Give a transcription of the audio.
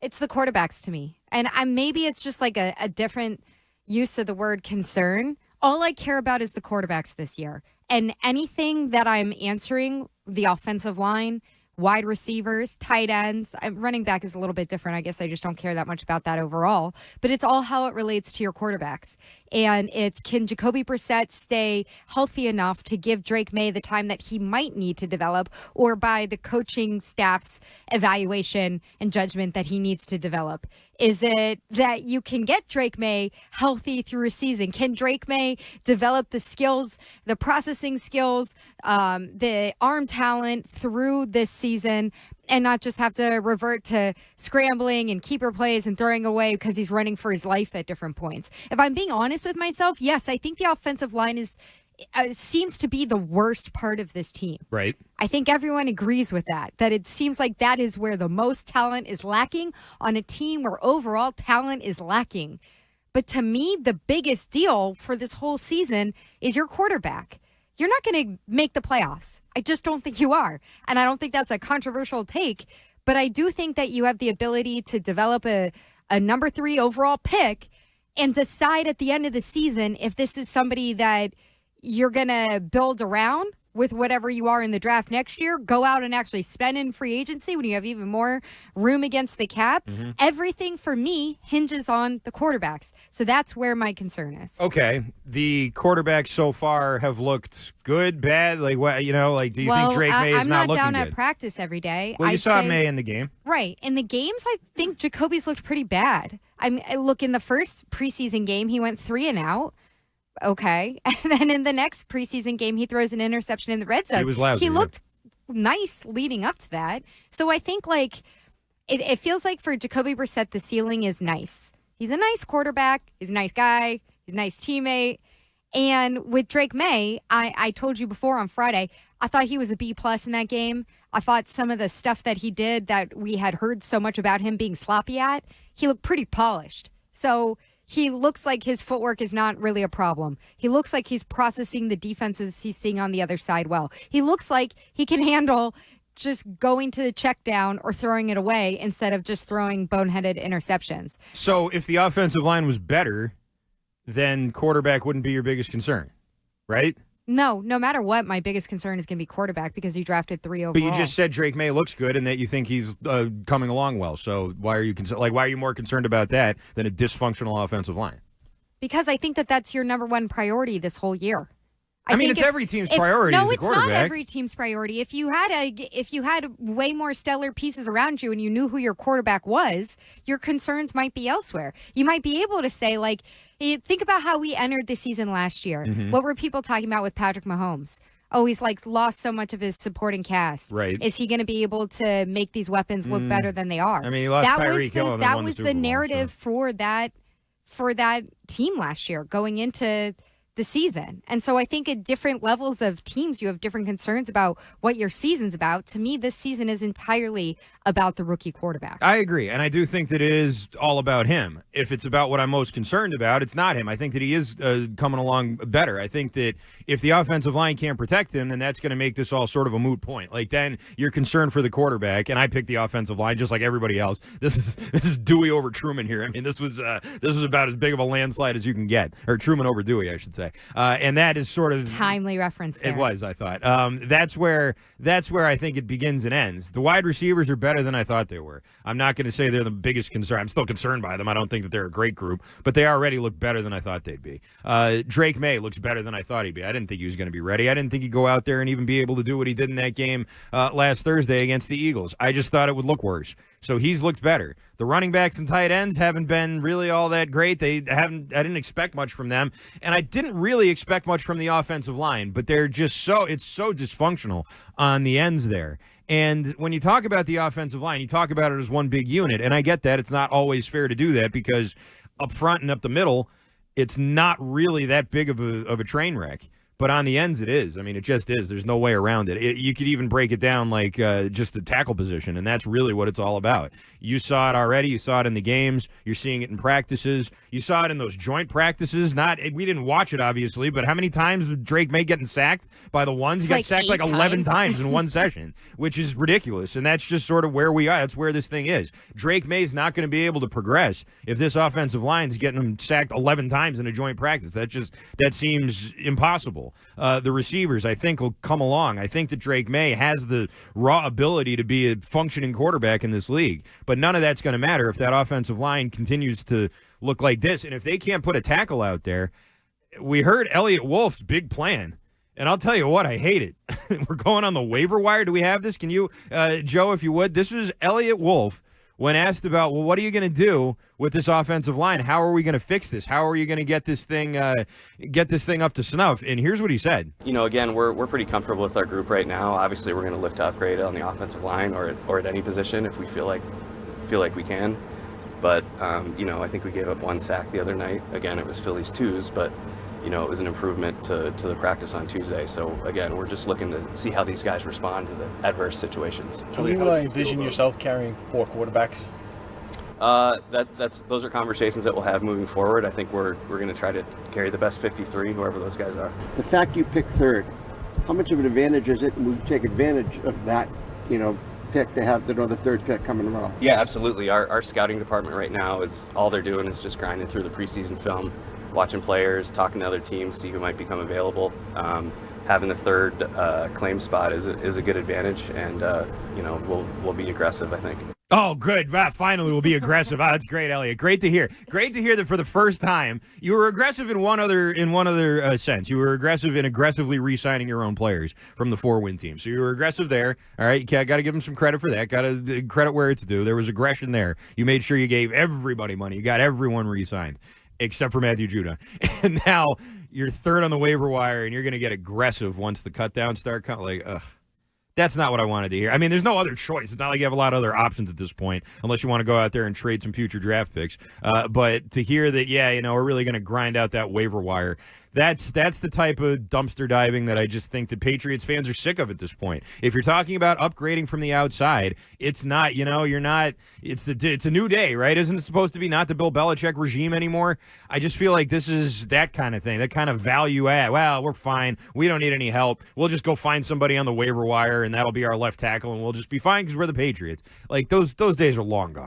It's the quarterbacks to me. And maybe it's just like a different use of the word concern. All I care about is the quarterbacks this year. And anything that I'm answering, the offensive line, wide receivers, tight ends, running back is a little bit different. I guess I just don't care that much about that overall. But it's all how it relates to your quarterbacks. And it's, can Jacoby Brissett stay healthy enough to give Drake May the time that he might need to develop, or by the coaching staff's evaluation and judgment that he needs to develop? Is it that you can get Drake May healthy through a season? Can Drake May develop the skills, the processing skills, the arm talent through this season, and not just have to revert to scrambling and keeper plays and throwing away because he's running for his life at different points? If I'm being honest with myself, yes, I think the offensive line seems to be the worst part of this team. Right. I think everyone agrees with that it seems like that is where the most talent is lacking on a team where overall talent is lacking. But to me, the biggest deal for this whole season is your quarterback. You're not going to make the playoffs. I just don't think you are. And I don't think that's a controversial take, but I do think that you have the ability to develop a number 3 overall pick and decide at the end of the season if this is somebody that you're going to build around with whatever you are in the draft next year, go out and actually spend in free agency when you have even more room against the cap. Mm-hmm. Everything for me hinges on the quarterbacks. So that's where my concern is. Okay. The quarterbacks so far have looked good, bad? Like, what, do you think Drake May is not looking good? I'm not down at practice every day. Well, you saw May in the game. Right. In the games, I think Jacoby's looked pretty bad. Look, in the first preseason game, he went 3 and out. Okay. And then in the next preseason game, he throws an interception in the red zone. He was lousy. He looked nice leading up to that. So I think, it feels like for Jacoby Brissett, the ceiling is nice. He's a nice quarterback. He's a nice guy. He's a nice teammate. And with Drake May, I told you before on Friday, I thought he was a B+ in that game. I thought some of the stuff that he did that we had heard so much about him being sloppy at, he looked pretty polished. So he looks like his footwork is not really a problem. He looks like he's processing the defenses he's seeing on the other side well. He looks like he can handle just going to the check down or throwing it away instead of just throwing boneheaded interceptions. So if the offensive line was better, then quarterback wouldn't be your biggest concern, right? No matter what, my biggest concern is going to be quarterback because you drafted 3 overall. But you just said Drake May looks good and that you think he's coming along well. So why are you why are you more concerned about that than a dysfunctional offensive line? Because I think that that's your number 1 priority this whole year. I mean, it's every team's priority as a quarterback. No, it's not every team's priority. If you had way more stellar pieces around you and you knew who your quarterback was, your concerns might be elsewhere. You might be able to say, think about how we entered the season last year. Mm-hmm. What were people talking about with Patrick Mahomes? Oh, he's lost so much of his supporting cast. Right. Is he going to be able to make these weapons look better than they are? I mean, he lost Tyreek Hill and that was the narrative for that team last year going into the season. And so I think at different levels of teams, you have different concerns about what your season's about. To me, this season is entirely about the rookie quarterback. I agree. And I do think that it is all about him. If it's about what I'm most concerned about, it's not him. I think that he is coming along better. I think that if the offensive line can't protect him, then that's going to make this all sort of a moot point. Then you're concerned for the quarterback, and I picked the offensive line just like everybody else. This is Dewey over Truman here. I mean, this was about as big of a landslide as you can get. Or Truman over Dewey, I should say. And that is sort of timely reference there. It was, I thought. That's where I think it begins and ends. The wide receivers are better than I thought they were. I'm not going to say they're the biggest concern. I'm still concerned by them. I don't think that they're a great group, but they already look better than I thought they'd be. Drake May looks better than I thought he'd be. I didn't think he was going to be ready. I didn't think he'd go out there and even be able to do what he did in that game last Thursday against the Eagles. I just thought it would look worse. So he's looked better. The running backs and tight ends haven't been really all that great. I didn't expect much from them, and I didn't really expect much from the offensive line, but they're just it's so dysfunctional on the ends there. And when you talk about the offensive line, you talk about it as one big unit, and I get that. It's not always fair to do that because up front and up the middle, it's not really that big of a train wreck. But on the ends, it is. I mean, it just is. There's no way around it. You could even break it down like just the tackle position, and that's really what it's all about. You saw it already. You saw it in the games. You're seeing it in practices. You saw it in those joint practices. We didn't watch it, obviously, but how many times was Drake May getting sacked by the ones? He got sacked like 11 times in one session, which is ridiculous, and that's just sort of where we are. That's where this thing is. Drake May's not going to be able to progress if this offensive line's getting him sacked 11 times in a joint practice. That seems impossible. The receivers, I think, will come along. I think that Drake May has the raw ability to be a functioning quarterback in this league, but none of that's going to matter if that offensive line continues to look like this. And if they can't put a tackle out there, we heard Elliott Wolf's big plan. And I'll tell you what, I hate it. We're going on the waiver wire. Do we have this? Can you, Joe, if you would? This was Elliott Wolf when asked about, well, what are you going to do with this offensive line? How are we going to fix this? How are you going to get this thing up to snuff? And here's what he said. Again, we're pretty comfortable with our group right now. Obviously, we're going to look to upgrade on the offensive line or at any position if we feel like we can. But I think we gave up 1 sack the other night. Again, it was Phillies 2s, but it was an improvement to the practice on Tuesday. So again, we're just looking to see how these guys respond to the adverse situations. Can you envision yourself carrying 4 quarterbacks? Those are conversations that we'll have moving forward. I think we're going to try to carry the best 53, whoever those guys are. The fact you picked third, how much of an advantage is it? And we take advantage of that, pick to have the third pick coming around. Yeah, absolutely. Our scouting department right now is all they're doing is just grinding through the preseason film, watching players, talking to other teams, see who might become available. Having the third claim spot is a good advantage, and we'll be aggressive, I think. Oh, good. Finally, we'll be aggressive. That's great, Elliot. Great to hear. Great to hear that for the first time you were aggressive in one other sense. You were aggressive in aggressively re-signing your own players from the 4-win team. So you were aggressive there. All right, you got to give them some credit for that. Got to credit where it's due. There was aggression there. You made sure you gave everybody money. You got everyone re-signed except for Matthew Judah. And now you're third on the waiver wire, and you're going to get aggressive once the cutdowns start coming. Ugh. That's not what I wanted to hear. I mean, there's no other choice. It's not like you have a lot of other options at this point, unless you want to go out there and trade some future draft picks. But to hear that, we're really going to grind out that waiver wire, that's the type of dumpster diving that I just think the Patriots fans are sick of at this point. If you're talking about upgrading from the outside, it's not, you're not, it's a new day, right? Isn't it supposed to be not the Bill Belichick regime anymore? I just feel like this is that kind of thing, that kind of value add. Well, we're fine. We don't need any help. We'll just go find somebody on the waiver wire, and that'll be our left tackle, and we'll just be fine because we're the Patriots. Like, those days are long gone.